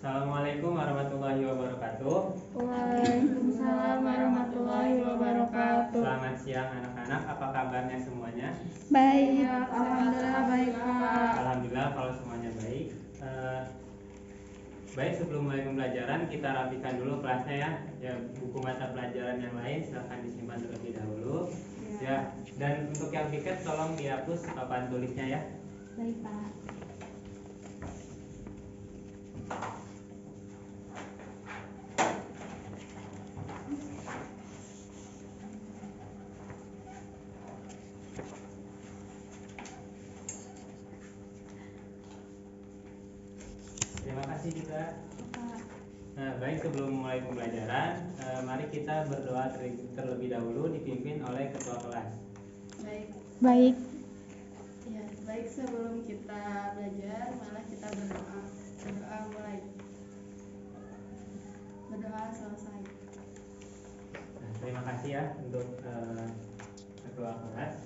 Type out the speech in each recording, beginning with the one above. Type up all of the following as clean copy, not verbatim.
Assalamualaikum warahmatullahi wabarakatuh. Waalaikumsalam warahmatullahi wabarakatuh. Selamat siang anak-anak, apa kabarnya semuanya? Baik, alhamdulillah baik Pak. Alhamdulillah kalau semuanya baik. Baik, sebelum mulai pembelajaran kita rapikan dulu kelasnya ya. Ya, buku mata pelajaran yang lain silahkan disimpan terlebih dahulu. Ya, dan untuk yang piket tolong dihapus papan tulisnya ya. Baik Pak. Terima kasih juga. Nah, baik, sebelum mulai pembelajaran, mari kita berdoa terlebih dahulu dipimpin oleh ketua kelas. Baik. Ya, baik, sebelum kita belajar, malah kita berdoa. Berdoa mulai. Berdoa selesai. Nah, terima kasih ya untuk ketua kelas.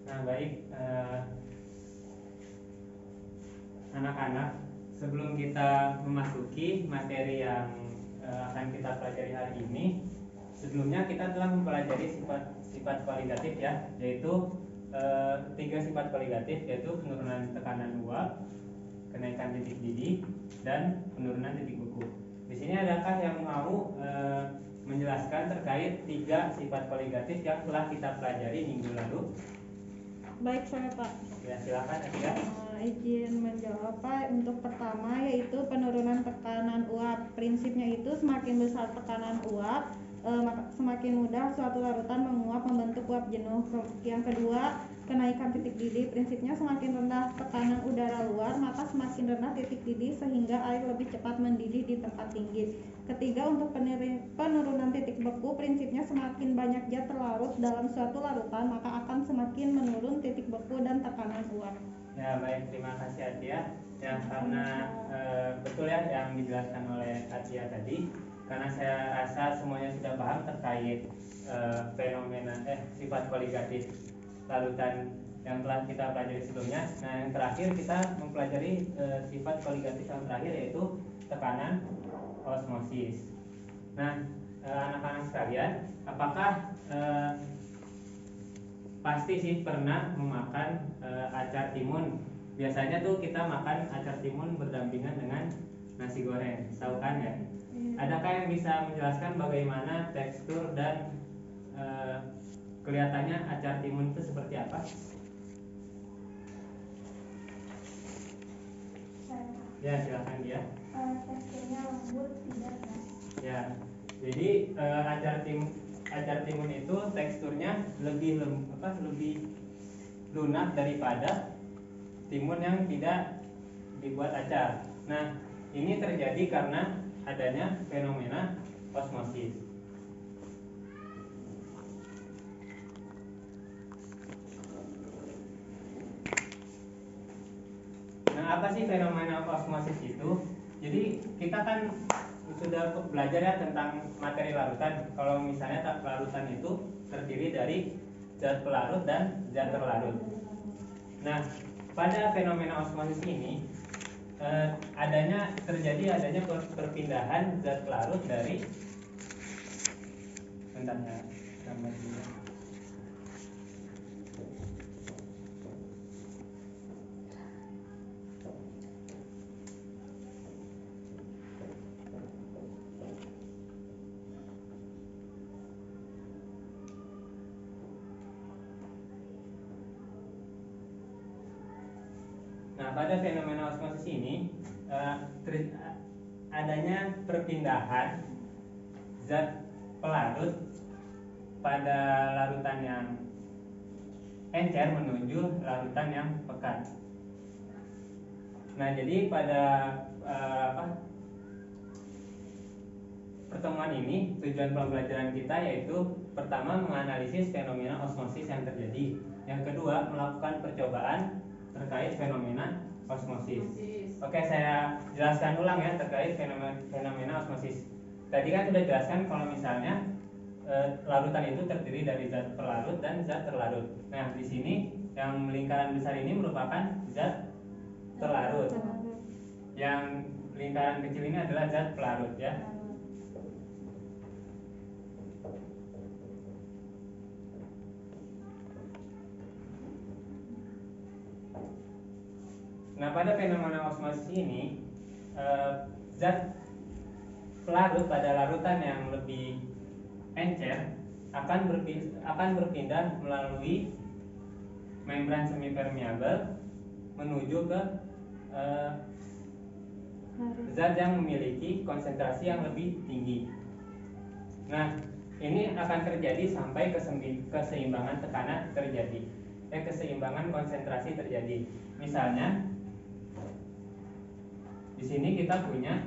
Nah, baik, anak-anak, sebelum kita memasuki materi yang akan kita pelajari hari ini, sebelumnya kita telah mempelajari sifat kualitatif ya, yaitu 3 sifat kualitatif, yaitu penurunan tekanan uap, kenaikan titik didih, dan penurunan titik beku. Di sini adakah yang mau menjelaskan terkait 3 sifat kualitatif yang telah kita pelajari minggu lalu? Baik saya Pak. Ya, silakan Adia. Izin menjawab Pak. Untuk pertama yaitu penurunan tekanan uap. Prinsipnya itu semakin besar tekanan uap, semakin mudah suatu larutan menguap membentuk uap jenuh. Yang kedua, kenaikan titik didih. Prinsipnya semakin rendah tekanan udara luar, maka semakin rendah titik didih sehingga air lebih cepat mendidih di tempat tinggi. Ketiga, untuk penurunan titik beku, prinsipnya semakin banyak zat terlarut dalam suatu larutan, maka akan semakin menurun titik beku dan tekanan uap. Ya, baik, terima kasih Atia. Ya, karena betul ya yang dijelaskan oleh Atia tadi, karena saya rasa semuanya sudah paham terkait fenomena sifat kualitatif larutan yang telah kita pelajari sebelumnya. Nah, yang terakhir kita mempelajari sifat kualitatif yang terakhir, yaitu tekanan osmosis. Nah, anak-anak sekalian, apakah pasti sih pernah memakan acar timun? Biasanya tuh kita makan acar timun berdampingan dengan nasi goreng, tahu kan ya? Adakah yang bisa menjelaskan bagaimana tekstur dan kelihatannya acar timun itu seperti apa? Ya, silakan dia. Teksturnya lembut, tidak keras. Ya, jadi acar timun itu teksturnya lebih lunak daripada timun yang tidak dibuat acar. Nah, ini terjadi karena adanya fenomena osmosis. apa sih fenomena osmosis itu? Jadi kita kan sudah belajar ya tentang materi larutan. Kalau misalnya larutan itu terdiri dari zat pelarut dan zat terlarut. Nah, pada fenomena osmosis ini terjadi perpindahan zat pelarut dari bentar ya, gambar dulu. Nah, pada fenomena osmosis ini adanya perpindahan zat pelarut pada larutan yang encer menuju larutan yang pekat. Nah, jadi pada pertemuan ini tujuan pembelajaran kita yaitu pertama menganalisis fenomena osmosis yang terjadi, yang kedua melakukan percobaan terkait fenomena osmosis. Oke, saya jelaskan ulang ya terkait fenomena osmosis. Tadi kan sudah jelaskan kalau misalnya larutan itu terdiri dari zat pelarut dan zat terlarut. Nah, di sini yang lingkaran besar ini merupakan zat terlarut. Yang lingkaran kecil ini adalah zat pelarut ya. Nah, pada fenomena osmosis ini zat pelarut pada larutan yang lebih encer akan berpindah melalui membran semipermeabel menuju ke zat yang memiliki konsentrasi yang lebih tinggi. Nah, ini akan terjadi sampai keseimbangan tekanan terjadi, keseimbangan konsentrasi terjadi. Misalnya, di sini kita punya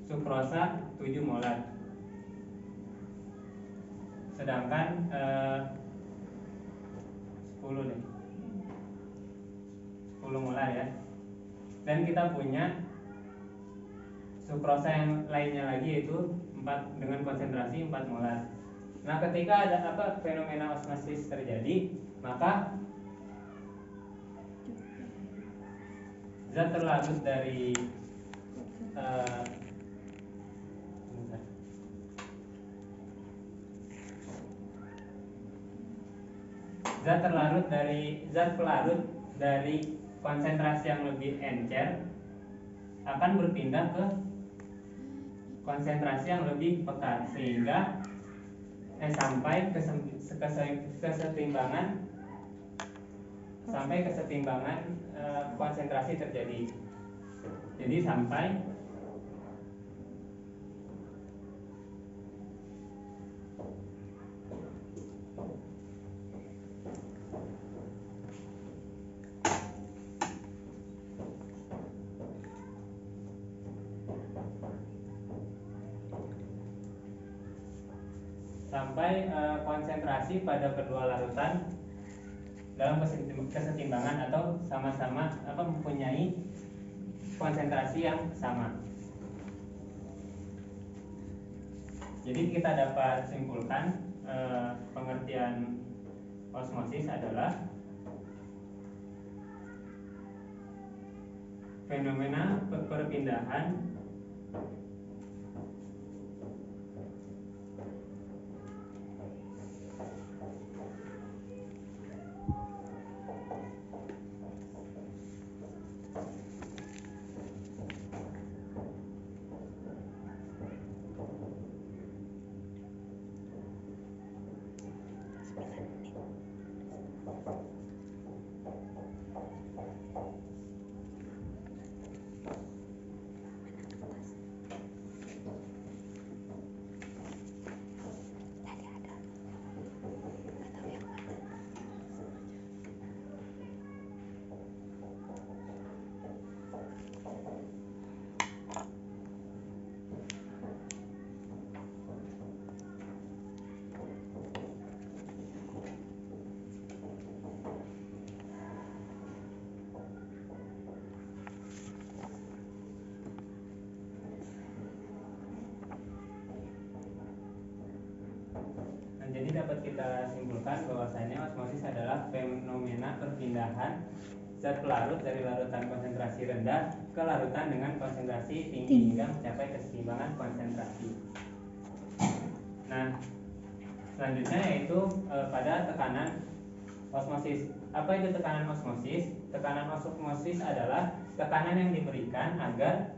sukrosa 7 molar. Sedangkan 10 molar ya. Dan kita punya sukrosa yang lainnya lagi yaitu 4 dengan konsentrasi 4 molar. Nah, ketika ada fenomena osmosis terjadi, maka zat terlarut dari zat pelarut dari konsentrasi yang lebih encer akan berpindah ke konsentrasi yang lebih pekat sehingga sampai kesetimbangan konsentrasi terjadi. Jadi sampai konsentrasi pada kedua larutan dalam kesetimbangan atau sama-sama mempunyai konsentrasi yang sama. Jadi kita dapat simpulkan pengertian osmosis adalah fenomena perpindahan Jadi dapat kita simpulkan bahwasanya osmosis adalah fenomena perpindahan zat pelarut dari larutan konsentrasi rendah ke larutan dengan konsentrasi tinggi hingga mencapai keseimbangan konsentrasi. Nah, selanjutnya yaitu pada tekanan osmosis. Apa itu tekanan osmosis? Tekanan osmosis adalah tekanan yang diberikan agar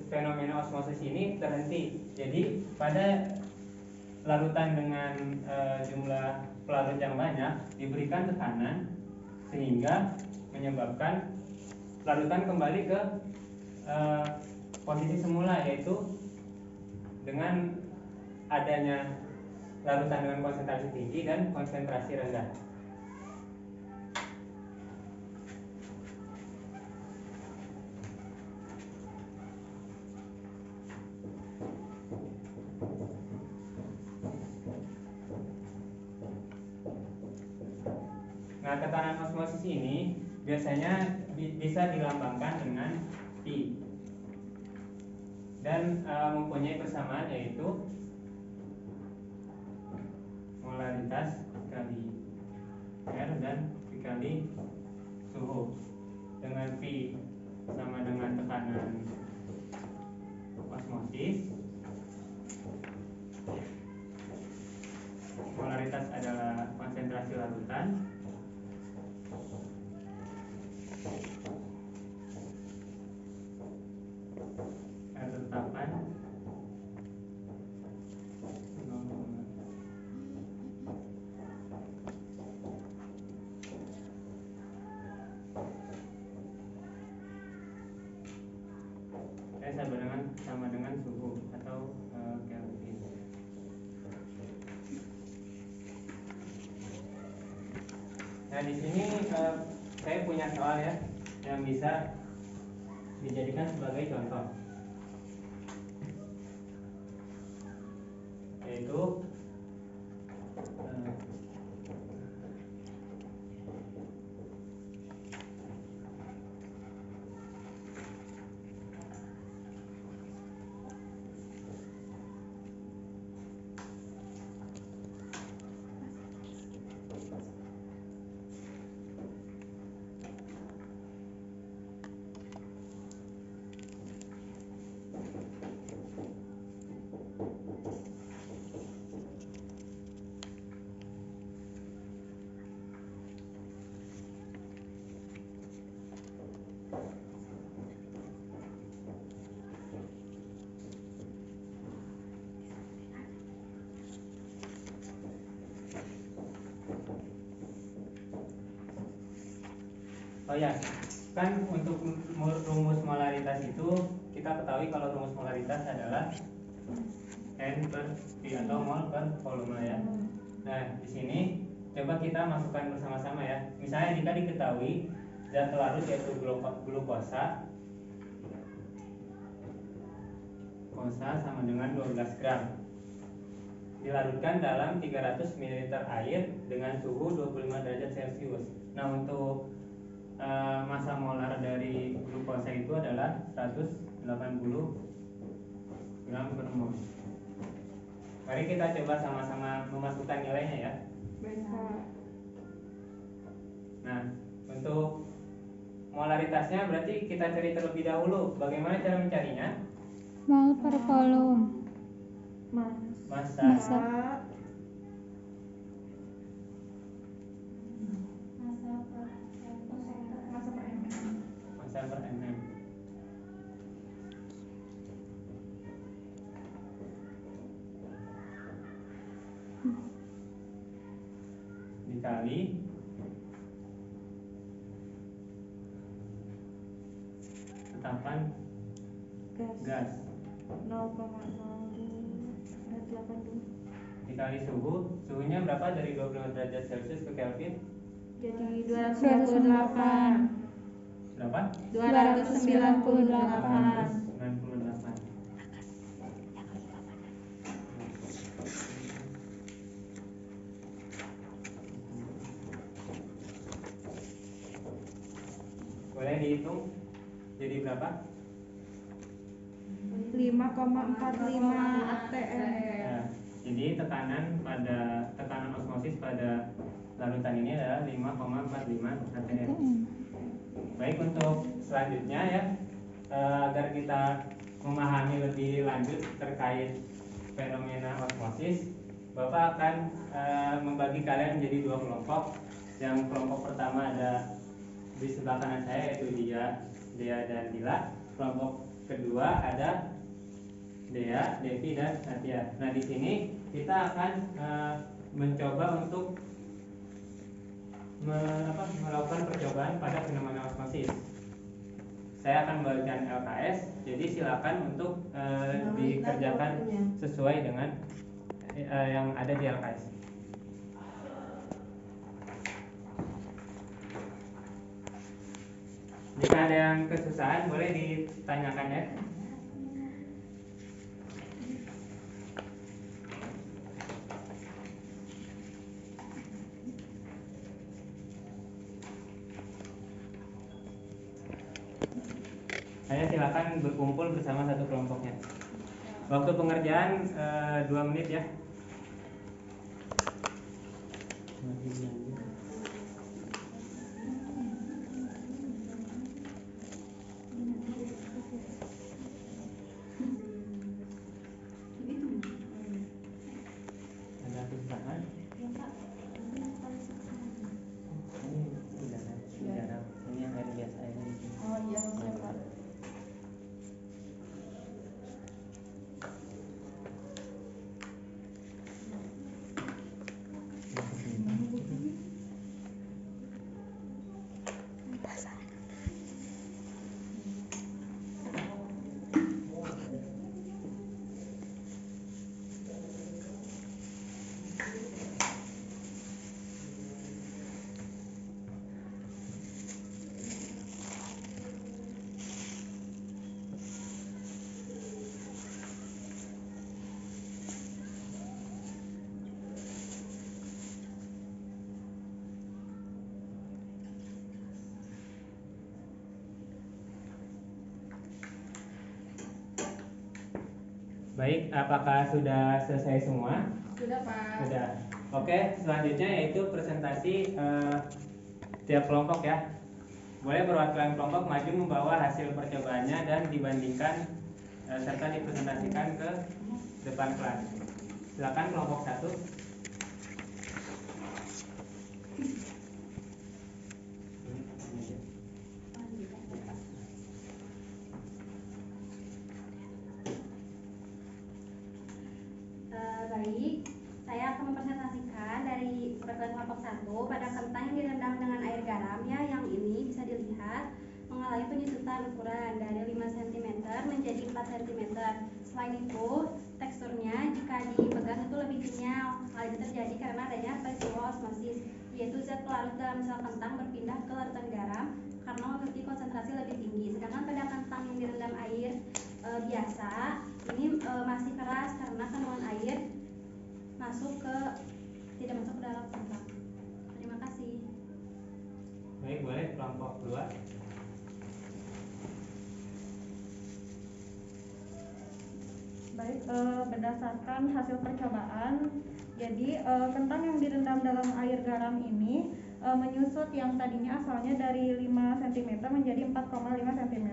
fenomena osmosis ini terhenti. Jadi pada larutan dengan jumlah pelarut yang banyak diberikan tekanan sehingga menyebabkan larutan kembali ke posisi semula, yaitu dengan adanya larutan dengan konsentrasi tinggi dan konsentrasi rendah. Nah, tekanan osmosis ini biasanya bisa dilambangkan dengan P dan mempunyai persamaan yaitu molaritas dikali R dan dikali suhu, dengan P sama dengan tekanan osmosis, molaritas adalah konsentrasi larutan, ketetapan 0. Sama dengan suhu atau Kelvin. Nah, di sini saya punya soal ya yang bisa dijadikan sebagai contoh, yaitu oh ya, kan untuk rumus molaritas itu kita ketahui kalau rumus molaritas adalah N per V atau mol per volume ya. Nah, di sini coba kita masukkan bersama-sama ya. Misalnya jika diketahui zat pelarut yaitu glukosa sama dengan 12 gram dilarutkan dalam 300 ml air dengan suhu 25 derajat Celcius. Nah, untuk massa molar dari glukosa itu adalah 180 gram per mol. Mari kita coba sama-sama memasukkan nilainya ya. Nah, untuk molaritasnya berarti kita cari terlebih dahulu. Bagaimana cara mencarinya? Mol per volume. Massa per mm. Dikali tetapan gas 0,0282 dikali suhunya berapa dari 25 derajat Celcius ke Kelvin? jadi 298. Berapa? 298. 298. Boleh dihitung jadi berapa? 5,45 atm. Ya, jadi tekanan pada larutan ini adalah 5,45 atm. Baik, untuk selanjutnya ya, agar kita memahami lebih lanjut terkait fenomena osmosis, Bapak akan membagi kalian menjadi dua kelompok. Yang kelompok pertama ada di sebelah kanan saya, yaitu Dea dan Dila. Kelompok kedua ada Dea, Devi dan Nadia. Nah, di sini kita akan mencoba untuk melakukan percobaan pada fenomena osmosis. Saya akan membagikan LKS, jadi silakan untuk dikerjakan sesuai dengan yang ada di LKS. Jika ada yang kesusahan boleh ditanyakan ya. Saya silakan berkumpul bersama satu kelompoknya. Waktu pengerjaan 2 menit ya. Ada kesusahan? Ini yang air biasa air. Oh iya, siap Pak. Baik, apakah sudah selesai semua? Sudah Pak. Sudah. Oke, selanjutnya yaitu presentasi tiap kelompok ya. Boleh perwakilan kelompok maju membawa hasil percobaannya dan dibandingkan serta dipresentasikan ke depan kelas. Silakan kelompok 1. Baik, saya akan mempresentasikan dari perwakilan kelompok 1 pada kentang yang direndam dengan air garam ya. Yang ini bisa dilihat mengalami penyusutan ukuran dari 5 cm menjadi 4 cm. Selain itu, teksturnya jika dipegang itu lebih kenyal. Hal ini terjadi karena adanya peristiwa osmosis, yaitu zat pelarut dalam sel kentang berpindah ke larutan garam karena memiliki konsentrasi lebih tinggi. Sedangkan pada kentang yang direndam air biasa, ini masih keras karena kandungan air tidak masuk ke dalam kentang. Terima kasih. Baik, boleh kelompok 2. Baik, berdasarkan hasil percobaan, jadi kentang yang direndam dalam air garam ini menyusut yang tadinya asalnya dari 5 cm menjadi 4,5 cm.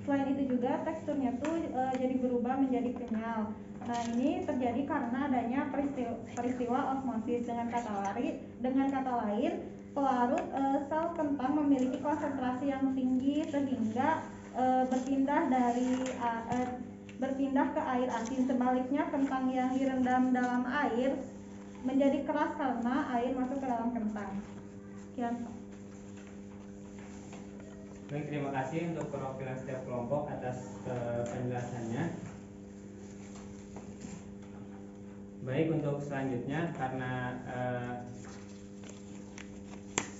Selain itu juga teksturnya tuh jadi berubah menjadi kenyal. Nah, ini terjadi karena adanya peristiwa osmosis. Dengan kata lain, pelarut sel kentang memiliki konsentrasi yang tinggi sehingga berpindah ke air asin. Sebaliknya, kentang yang direndam dalam air menjadi keras karena air masuk ke dalam kentang. Sekian. Baik, terima kasih untuk perwakilan setiap kelompok atas penjelasannya. Baik, untuk selanjutnya karena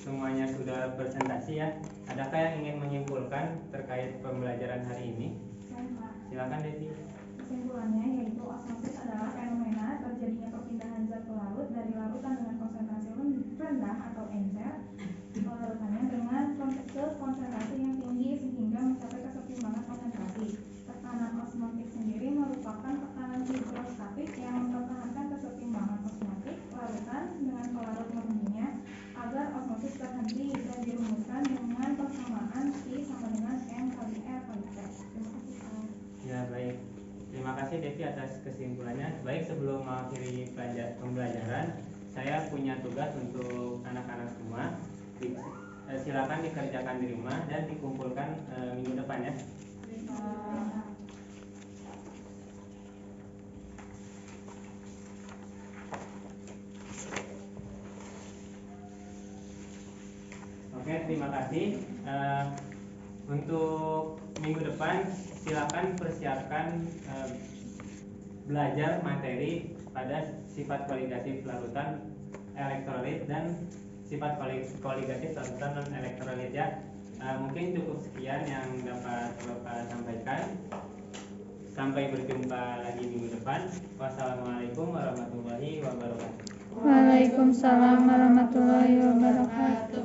semuanya sudah presentasi ya, adakah yang ingin menyimpulkan terkait pembelajaran hari ini? Silakan Devi. Kesimpulannya yaitu osmosis adalah fenomena terjadinya perpindahan zat pelarut dari larutan dengan konsentrasi rendah atau encer ke larutannya dengan konsentrasi yang tinggi sehingga mencapai kesetimbangan konsentrasi. Tekanan osmotik sendiri merupakan tekanan hidrostatik yang mempertahankan kesetimbangan osmotik larutan dengan pelarut murninya kesimpulannya, baik sebelum mengakhiri pembelajaran, saya punya tugas untuk anak-anak semua. Silakan dikerjakan di rumah dan dikumpulkan minggu depan ya. Oke, terima kasih. Untuk minggu depan silakan persiapkan belajar materi pada sifat koligatif larutan elektrolit dan sifat koligatif larutan non elektrolit ya. Mungkin cukup sekian yang dapat Bapak sampaikan. Sampai berjumpa lagi minggu depan. Wassalamualaikum warahmatullahi wabarakatuh. Waalaikumsalam warahmatullahi wabarakatuh.